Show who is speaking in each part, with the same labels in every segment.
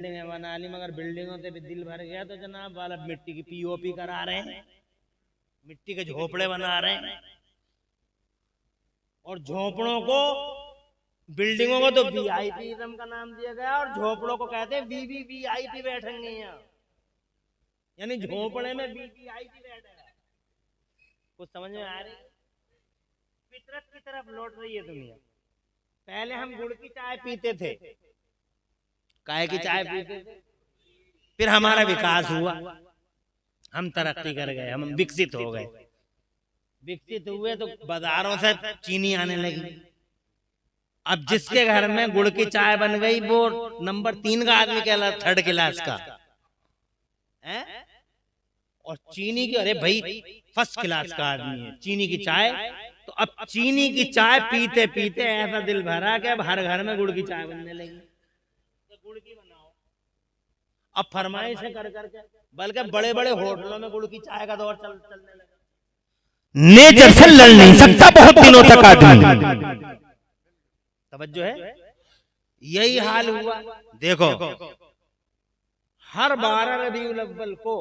Speaker 1: बिल्डिंगें बना ली, मगर बिल्डिंगों से भी दिल भर गया तो जनाब वाला मिट्टी की पीओपी करा रहे हैं, मिट्टी के झोपड़े बना रहे हैं। और झोपड़ों को, बिल्डिंगों को तो वीआईपीज़म का नाम दिया गया और झोपड़ों को कहते हैं वीवीवीआईपी बैठेंगे यहाँ, यानी झोपड़े में वीवीआईपी बैठेगा। कुछ समझ में आ रही? फितरत की तरफ लौट रही है दुनिया। पहले हम गुड़ की चाय पीते थे, काहे की चाय पीते थे, फिर हमारा विकास हुआ, हम तरक्की कर गए, हम विकसित हो गए। विकसित हुए तो बाजारों से चीनी आने लगी। अब जिसके घर में गुड़ की चाय बन गई वो नंबर 3 का आदमी कहला, 3rd क्लास का है। और चीनी की, अरे भाई 1st क्लास का आदमी है चीनी की चाय। तो अब चीनी की चाय पीते पीते ऐसा दिल भरा कि अब हर घर में गुड़ की चाय बनने लगी। गुड़ की बनाओ, अब फरमाइश कर करके, बल्कि बड़े बड़े होटलों में गुड़ की चाय का दौर चलने लगा।
Speaker 2: नेचर से लड़ नहीं सकता बहुत दिनों तक आदमी।
Speaker 1: तवज्जो है, यही हाल हुआ। देखो हर 12 रबीउल अव्वल को,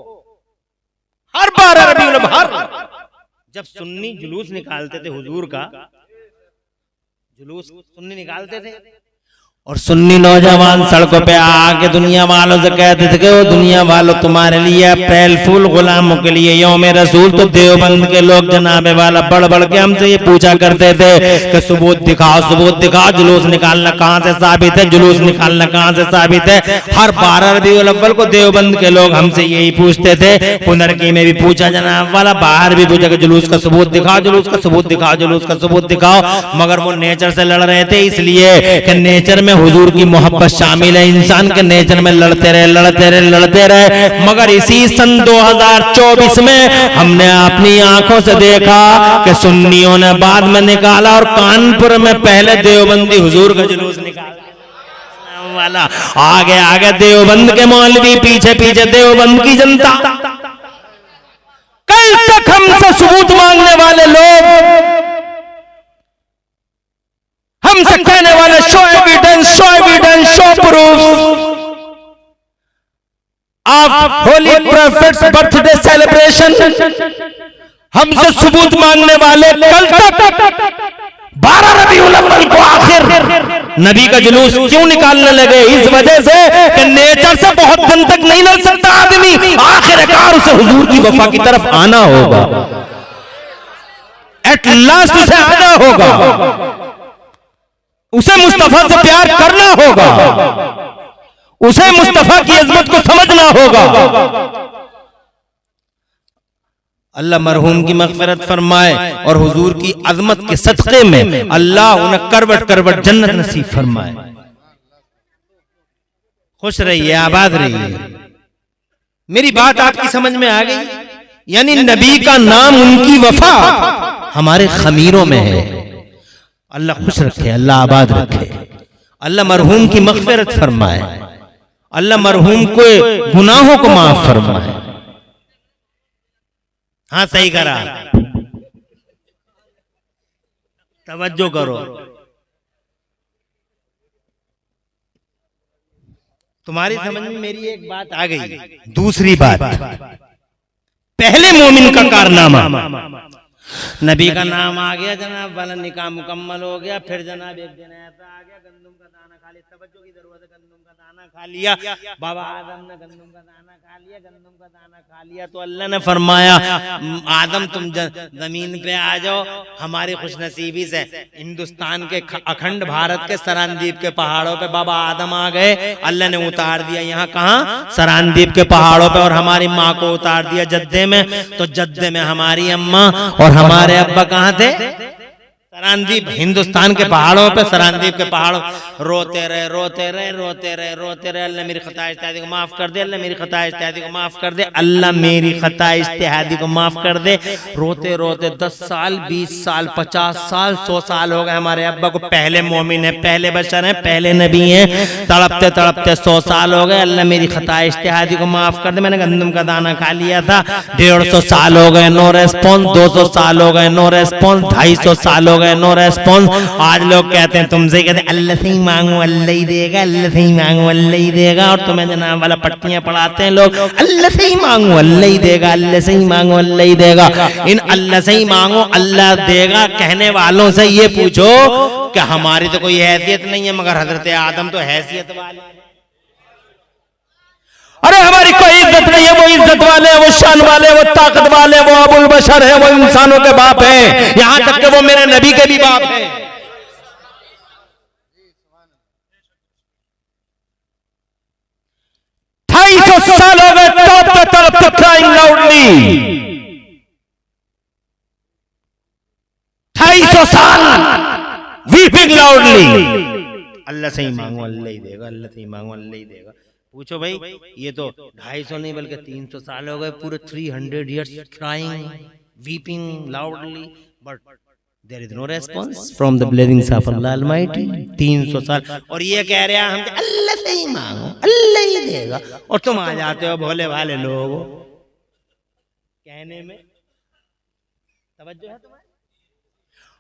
Speaker 2: हर 12 रबीउल अव्वल
Speaker 1: जब सुन्नी जुलूस निकालते थे, हुजूर का जुलूस सुन्नी निकालते थे,
Speaker 2: और सुन्नी नौजवान सड़कों पे आके दुनिया वालों से कहते थे कि वो दुनिया वालों तुम्हारे लिए अप्रैल फूल गुलामों के लिए यौम रसूल। तो देवबंद के लोग जनाबे वाला बढ़ बढ़ के हमसे ये पूछा करते थे कि सबूत दिखाओ, सबूत दिखाओ, जुलूस निकालना कहाँ से साबित है, जुलूस निकालना कहाँ से साबित है। हर 12 रबीउल अव्वल को देवबंद के लोग हमसे यही पूछते थे। पुनरकी में भी पूछा जनाब वाला, बाहर भी पूछा कि जुलूस का सबूत दिखाओ, जुलूस का सबूत दिखाओ, जुलूस का सबूत दिखाओ। मगर वो नेचर से लड़ रहे थे, इसलिए कि नेचर में हुजूर की मोहब्बत शामिल है। इंसान के नेचर में लड़ते रहे, लड़ते रहे, लड़ते रहे। मगर इसी सन 2024 में हमने अपनी आंखों से देखा कि सुन्नियों ने बाद में निकाला और कानपुर में पहले देवबंदी हुजूर का जुलूस निकाला वाला। आगे आगे देवबंद के मौलवी, पीछे पीछे देवबंद की जनता। कल तक हमसे सबूत मांगने वाले लोग हमसे कहने वाले show evidence, show evidence, show proof. आप होली प्रॉफिट्स बर्थडे सेलिब्रेशन हमसे सबूत मांगने वाले कल तक 12 रबीउल अव्वल को आखिर नबी का जुलूस क्यों निकालने लगे? इस वजह से कि नेचर से बहुत दिन तक नहीं लड़ सकता आदमी, आखिरकार उसे हुजूर की वफा की तरफ आना होगा, एट लास्ट उसे आना होगा, उसे मुस्तफा से प्यार करना होगा, उसे मुस्तफा की अजमत को समझना होगा। अल्लाह मरहूम की मग़फ़िरत फरमाए और हुजूर की अजमत के सदक़े में अल्लाह उन्हें करवट करवट जन्नत नसीब फरमाए। खुश रहिए, आबाद रहिए। मेरी बात आपकी समझ में आ गई? यानी नबी का नाम, उनकी वफा हमारे खमीरों में है। अल्लाह खुश रखे, अल्लाह आबाद रखे, अल्लाह मरहूम की मग़फ़िरत फरमाए, अल्लाह मरहूम को गुनाहों को माफ फरमाए। हाँ सही करा, तवज्जो करो। तुम्हारी समझ में मेरी एक बात आ गई। दूसरी बात, पहले मोमिन का कारनामा, नबी का नाम आ गया जनाब वाला, निकाह मुकम्मल हो गया। फिर जनाब एक दिन ऐसा आ गया, गंदम का दाना खा लिया। तवज्जो की जरूरत है, गंदम का दाना खा लिया। बाबा आदम ने गंदम का दाना खा लिया, गंदम का दाना खा लिया। तो अल्लाह ने फरमाया, आदम तुम जमीन पे आ जाओ। हमारी खुशनसीबी से हिंदुस्तान के अखंड भारत के सरानदीप के पहाड़ों पे बाबा आदम आ गए। अल्लाह ने उतार दिया यहाँ, कहाँ? सरानदीप के पहाड़ों पे। और हमारी माँ को उतार दिया जद्दे में। तो जद्दे में हमारी अम्मा और हमारे अब्बा कहाँ थे? सरानदीप, हिंदुस्तान के पहाड़ों पे, सरानदीप के पहाड़ों। रोते रहे, रोते रहे, रोते रहे, रोते रहे। अल्लाह मेरी खता इज्तिहादी को माफ कर दे, अल्लाह मेरी खता इज्तिहादी को माफ कर दे, अल्लाह मेरी खता इज्तिहादी को माफ कर दे। रोते रोते 10 साल, 20 साल, 50 साल, 100 साल हो गए। हमारे अब्बा को, पहले मोमिन है, पहले बशर है, पहले नबी है, तड़पते तड़पते 100 साल हो गए। अल्लाह मेरी खता इज्तिहादी को माफ कर दे, मैंने गंदम का दाना खा लिया था। 150 साल हो गए, नो रेस्पॉन्स। 200 साल हो गए, नो रेस्पॉन्स। 250 साल हो गए, गए, नो रेस्पॉन्स। आज लोग कहते हैं, तुमसे कहते हैं अल्लाह से ही मांगो अल्लाह ही देगा, अल्लाह से ही मांगो अल्लाह ही देगा। और तुम्हें जनाब वाला पट्टियां पढ़ाते हैं लोग, अल्लाह से ही मांगो अल्लाह ही देगा, अल्लाह से ही मांगो अल्लाह ही देगा। इन अल्लाह से ही मांगो अल्लाह देगा कहने वालों से ये पूछो कि हमारी तो कोई हैसियत नहीं है, मगर हजरत आदम तो हैसियत वाले। अरे हमारी कोई इज्जत नहीं है, वो इज्जत वाले, वो शान वाले, वो ताकत वाले, वो अबुल बशर है, वो इंसानों के बाप है, यहां तक कि वो मेरे नबी के भी बाप है। 250 साल हो गए टॉप पे तरफ तो क्राइंग लाउडली। 250 साल वीपिंग लाउडली। अल्लाह से ही मांगो अल्लाह ही देगा, अल्लाह से ही मांगो अल्लाह ही देगा। पूछो भाई, ये तो 250 नहीं बल्कि 300 साल हो गए, पूरे 300 years crying, weeping loudly, but there is no response from the blessings of Allah Almighty। 300 साल और ये कह रहे हैं हम अल्लाह से ही मांगो अल्लाह ही देगा, और तुम आ जाते हो भोले भाले लोग कहने में। तवज्जो है तुम्हारी?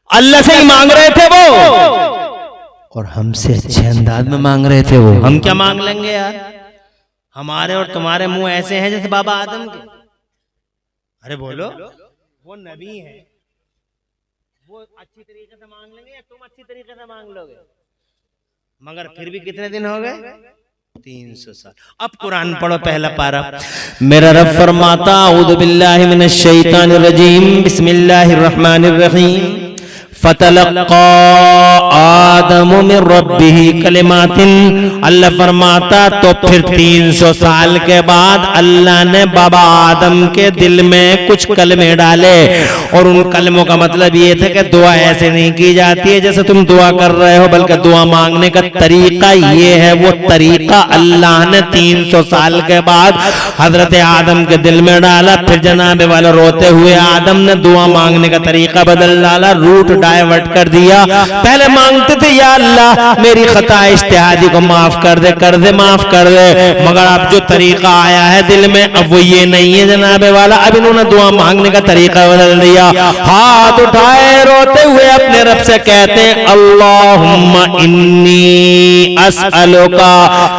Speaker 2: अल्लाह से ही मांग रहे थे वो, और हमसे अच्छे अंदाज में मांग रहे थे वो। हम क्या मांग लेंगे यार? हमारे और तुम्हारे मुंह ऐसे हैं जैसे बाबा आदम के। अरे बोलो, वो नबी है, वो अच्छी तरीके से मांग लेंगे या तुम अच्छी तरीके से मांग लोगे? मगर फिर भी कितने दिन हो गए? 300 साल। अब कुरान पढ़ो, पहला पारा। मेरा रब फरमाता, औज़ु बिल्लाहि मिनश शैतानिर रजीम, बिस्मिल्लाहिर रहमानिर रहीम। फतलक्का आदम मिन रब्बिही कलिमातिन। अल्लाह फरमाता तो फिर 300 साल के बाद अल्लाह ने बाबा आदम के दिल में कुछ कलमे डाले, और उन कलमों का मतलब ये था कि दुआ ऐसे नहीं की जाती है जैसे तुम दुआ कर रहे हो, बल्कि दुआ मांगने का तरीका ये है। वो तरीका अल्लाह ने 300 साल के बाद हजरत आदम के दिल में डाला। फिर जनाबे वाला रोते हुए आदम ने दुआ मांगने का तरीका बदल डाला, रूट डाइवर्ट कर दिया। पहले मांगते थे या अल्लाह मेरी खता इज्तिहादी को माफ कर दे, कर दे, माफ कर दे, मगर अब जो तरीका आया है दिल में अब वो ये नहीं है जनाबे वाला। अब इन्होंने दुआ मांगने का तरीका बदल दिया। हाथ उठाए रोते हुए अपने रब से कहते हैं, अल्लाहुम्मा इन्नी अस्अलुका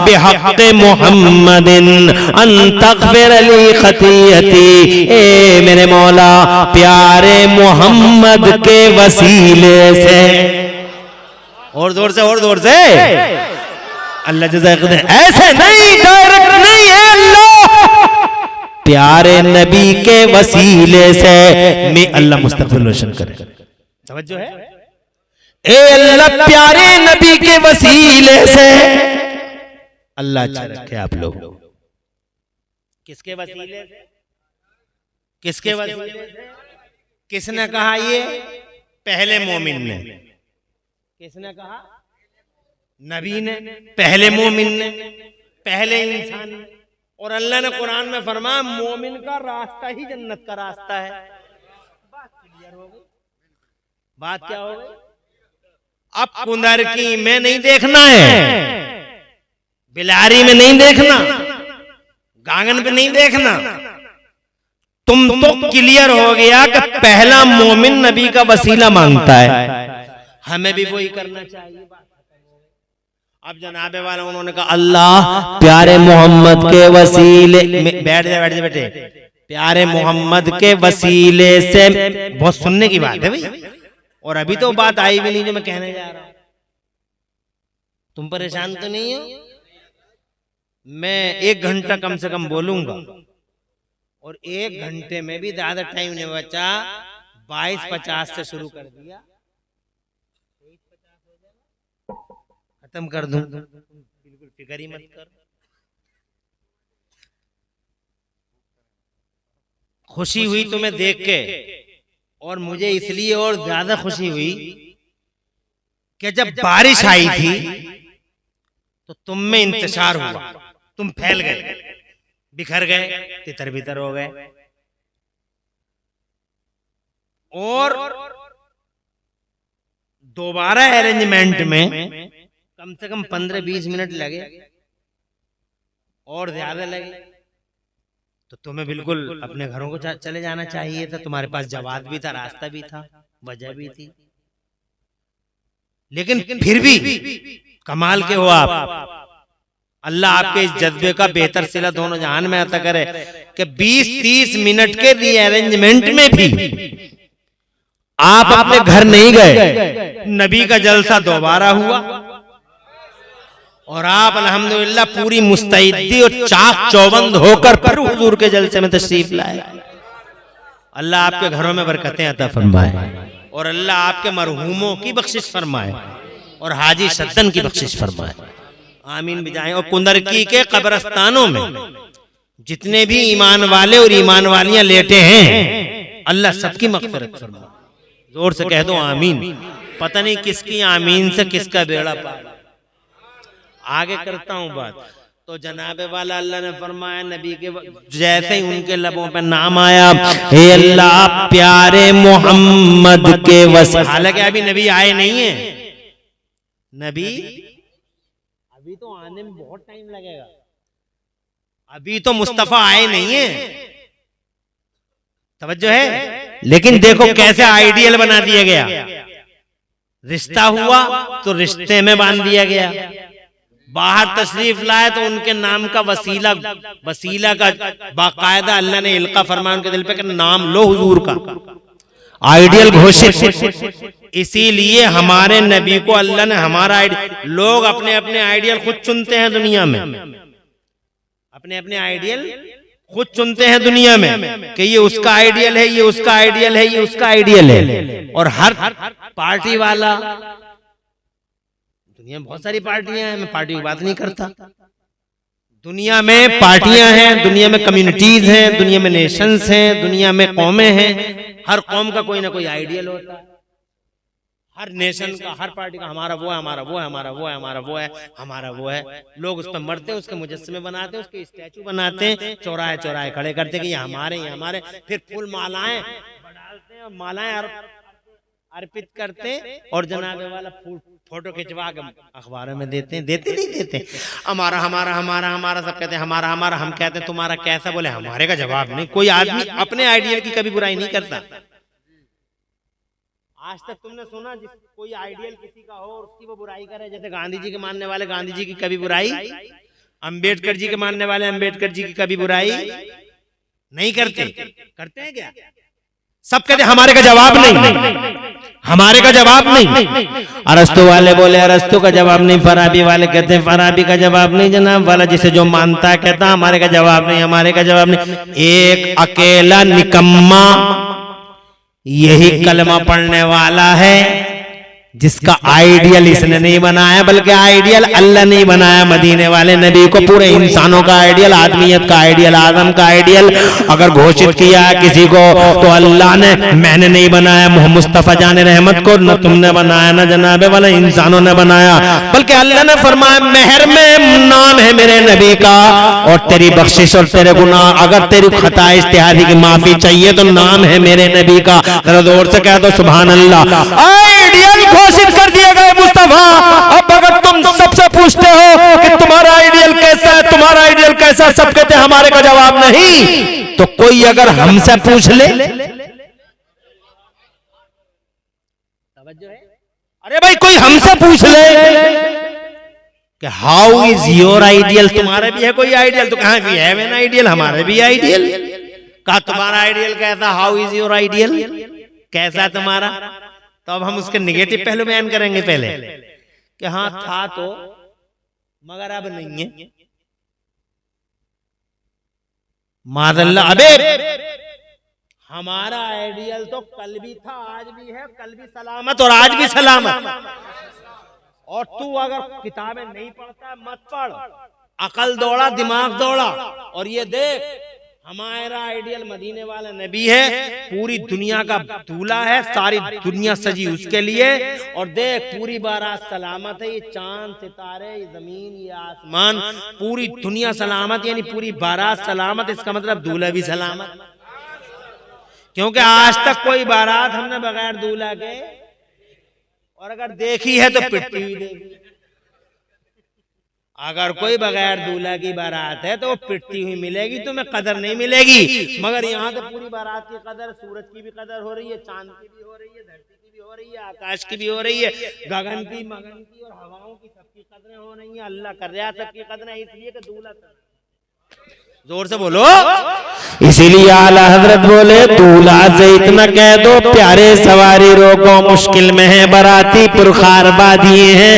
Speaker 2: बिहक़्क़ि मुहम्मदिन अन तग़फ़िर ली ख़तीयती। ए मेरे मौला, प्यारे मोहम्मद के वसीले से, और जोर से, और जोर से, अल्लाह जज़ाक दे। ऐसे नहीं, डायरेक्ट नहीं है, अल्लाह प्यारे नबी के वसीले से मैं अल्लाह मुस्तक़बिल रोशन करे। तवज्जो है? ए अल्लाह प्यारे नबी के वसीले से। अल्लाह अच्छा रखे आप लोग। किसके वसीले से? किसके वसीले से? किसने कहा ये? पहले मोमिन ने। किसने कहा? नबी ने, पहले मोमिन ने, पहले इंसान ने। और अल्लाह ने कुरान में फरमाया मोमिन का रास्ता ही जन्नत का रास्ता है। बात क्लियर हो गई। बात क्या हो गई? अब कुंदर की में नहीं देखना है, बिलारी में नहीं देखना, गांगन पे नहीं देखना। तुम तो क्लियर हो गया कि पहला मोमिन नबी का वसीला मांगता है, हमें भी वही करना चाहिए। अब जनाबे वाला उन्होंने कहा अल्लाह प्यारे मोहम्मद के वसीले, बैठ जा बैठ जा बेटे, प्यारे मोहम्मद के वसीले से। बहुत सुनने की बात है भाई, और अभी तो बात आई भी नहीं जो मैं कहने जा रहा हूं। तुम परेशान तो नहीं हो? मैं 1 घंटा कम से कम बोलूंगा, और 1 घंटे में भी ज्यादा टाइम नहीं बचा। 22:50 से शुरू कर दिया, खत्म कर दूं। बिल्कुल फिक्र ही मत कर। खुशी हुई तुम्हें देख के, और मुझे इसलिए और ज्यादा खुशी हुई कि जब बारिश आई थी तो तुम में इंतशार हुआ, तुम फैल गए, बिखर गए, तितर बितर हो गए, और दोबारा अरेंजमेंट में कम से कम 15-20 मिनट लगे, और ज्यादा लगे। तो तुम्हें बिल्कुल अपने घरों को चले जाना चाहिए था। तुम्हारे पास जवाब भी था, रास्ता भी था, वजह भी थी। लेकिन फिर भी कमाल के हो आप। अल्लाह आपके इस जज्बे का बेहतर सिला दोनों जहान में अता करे कि 20-30 मिनट के रीअरेंजमेंट में भी आप अपने घर नहीं गए, नबी का जलसा दोबारा हुआ और आप अल्हम्दुलिल्लाह पूरी मुस्तैदी और चाक चौबंद होकर फिर हुजूर के जलसे में तशरीफ लाए। अल्लाह आपके घरों में बरकतें अता फरमाए और अल्लाह आपके मरहूमों की बख्शिश फरमाए और हाजी सद्दन की बख्शिश फरमाए, आमीन बिजाएं। और कुंदरकी के कब्रस्तानों में जितने भी ईमान वाले और ईमान वालियां लेटे हैं, अल्लाह सबकी मग़फ़िरत फरमाए। जोर से कह दो आमीन। पता नहीं किसकी आमीन से किसका बेड़ा पार। आगे करता हूं बात। तो जनाबे वाला अल्लाह ने फरमाया, नबी के जैसे ही उनके लबों पे नाम आया, हे अल्लाह प्यारे मोहम्मद के वसीले, हालांकि अभी नबी आए नहीं है, नबी अभी तो आने में बहुत टाइम लगेगा, अभी तो मुस्तफा आए नहीं है, तवज्जो है। लेकिन देखो कैसे आइडियल बना दिया गया। रिश्ता हुआ तो रिश्ते में बांध दिया गया, बाहर तशरीफ लाए तो उनके नाम का वसीला का बाकायदा अल्लाह ने इल्का फरमाया उनके दिल पे कि नाम लो हुजूर का, आइडियल घोषित। इसीलिए हमारे नबी को अल्लाह ने हमारा आइडियल, लोग अपने अपने आइडियल खुद चुनते हैं दुनिया में, अपने अपने आइडियल खुद चुनते हैं दुनिया में कि ये उसका आइडियल है, ये उसका आइडियल है, ये उसका आइडियल है। और हर पार्टी वाला, दुनिया में बहुत सारी पार्टियां हैं, मैं पार्टी की बात नहीं करता, दुनिया में पार्टियां हैं, दुनिया में कम्युनिटीज हैं, दुनिया में नेशंस हैं, दुनिया में कौमें हैं, हर कौम का कोई ना कोई आइडियल होता है, हर नेशन का, हर पार्टी का हमारा वो है, हमारा वो है, हमारा वो है, हमारा वो है, हमारा वो है। लोग उस पर मरते हैं, उसके मुजस्समे बनाते हैं, उसके स्टैचू बनाते हैं, चौराहे चौराहे खड़े करते हैं कि ये हमारे, ये हमारे, फिर फूल मालाएं डालते हैं और मालाएं अर्पित करते और जनाबे वाला फोटो खिंचवा के अखबारों में देते हैं, देते नहीं देते, हमारा हमारा हमारा हमारा, सब कहते हैं हमारा हमारा, हम कहते हैं तुम्हारा कैसा, बोले हमारे का जवाब नहीं। कोई आदमी अपने आइडियल की कभी बुराई नहीं करता। आज तक तुमने सुना जिस कोई आइडियल किसी का हो और उसकी वो बुराई करे? जैसे गांधी जी के मानने वाले गांधी जी की कभी बुराई, अंबेडकर जी के मानने वाले अंबेडकर जी की कभी बुराई नहीं करते, करते हैं क्या? सब कहते हमारे का जवाब नहीं, हमारे का जवाब नहीं। अरस्तु वाले बोले अरस्तु का जवाब नहीं, फराबी वाले कहते हैं फराबी का जवाब नहीं, जनाब वाला जिसे जो मानता है कहता हमारे का जवाब नहीं, हमारे का जवाब नहीं। एक अकेला निकम्मा यही कलमा पढ़ने वाला है जिसका आइडियल इसने नहीं बनाया, बल्कि आइडियल अल्लाह नहीं बनाया। मदीने वाले नबी को पूरे इंसानों का आइडियल, आदमियत का आइडियल, आदम का आइडियल अगर घोषित किया है किसी को तो अल्लाह ने, मैंने नहीं बनाया मुस्तफा जाने रहमत को, न तुमने बनाया, न जनाबे वाला इंसानों ने बनाया, बल्कि अल्लाह ने फरमाया मेहर में नाम है मेरे नबी का और तेरी बख्शिश और तेरे गुनाह, अगर तेरी खता इज्तिहादी की माफी चाहिए तो नाम है मेरे नबी का। जरा जोर से कह दो सुभान अल्लाह। आइडियल घोषित कर दिए गए मुस्तफा। अब अगर तुम सबसे पूछते हो कि तुम्हारा आइडियल कैसा है, तुम्हारा आइडियल कैसा है, सब कहते हैं हमारे का जवाब नहीं, तो कोई अगर हमसे पूछ ले, अरे भाई कोई हमसे पूछ ले कि हाउ इज योर आइडियल, तुम्हारा भी है कोई आइडियल? तो कहां भी है मेरा आइडियल, हमारे भी आइडियल। कहा तुम्हारा आइडियल कैसा, हाउ इज योर आइडियल, कैसा तुम्हारा? तो अब हम उसके निगेटिव पहलू बयान करेंगे पहले कि हाँ था तो मगर अब नहीं है, मादल्ला। अबे हमारा आइडियल तो कल भी था, आज भी है, कल भी सलामत और आज भी सलामत। और तू अगर किताबें नहीं पढ़ता मत पढ़, अकल दौड़ा, दिमाग दौड़ा। और ये देख हमारा आइडियल मदीने वाला नबी है, पूरी दुनिया का दूल्हा है, सारी दुनिया सजी उसके लिए। और देख पूरी बारात सलामत है, ये चांद सितारे, ये जमीन, ये आसमान, पूरी दुनिया सलामत, यानी पूरी बारात सलामत। इसका मतलब दूल्हा भी सलामत, क्योंकि आज तक कोई बारात हमने बगैर दूल्हा के, और अगर देखी है तो पिटती हुई देखी। अगर कोई बगैर दूल्हा की बारात है तो वो पिटती हुई मिलेगी, तुम्हें कदर नहीं मिलेगी। मगर यहाँ तो पूरी बारात की कदर, सूरज की भी कदर हो रही है, चांद की भी हो रही है, धरती की भी
Speaker 1: हो रही है, आकाश की भी हो रही है, गगन की, मगन की और हवाओं की, सबकी कदरें हो रही हैं। अल्लाह कर रहा है सबकी कदरें, इसलिए कि दूल्हा जोर से बोलो।
Speaker 2: इसीलिए आला हजरत बोले दूल्हा से इतना कह दो प्यारे सवारी रोको मुश्किल में है, बराती पुरखार बाधिए हैं।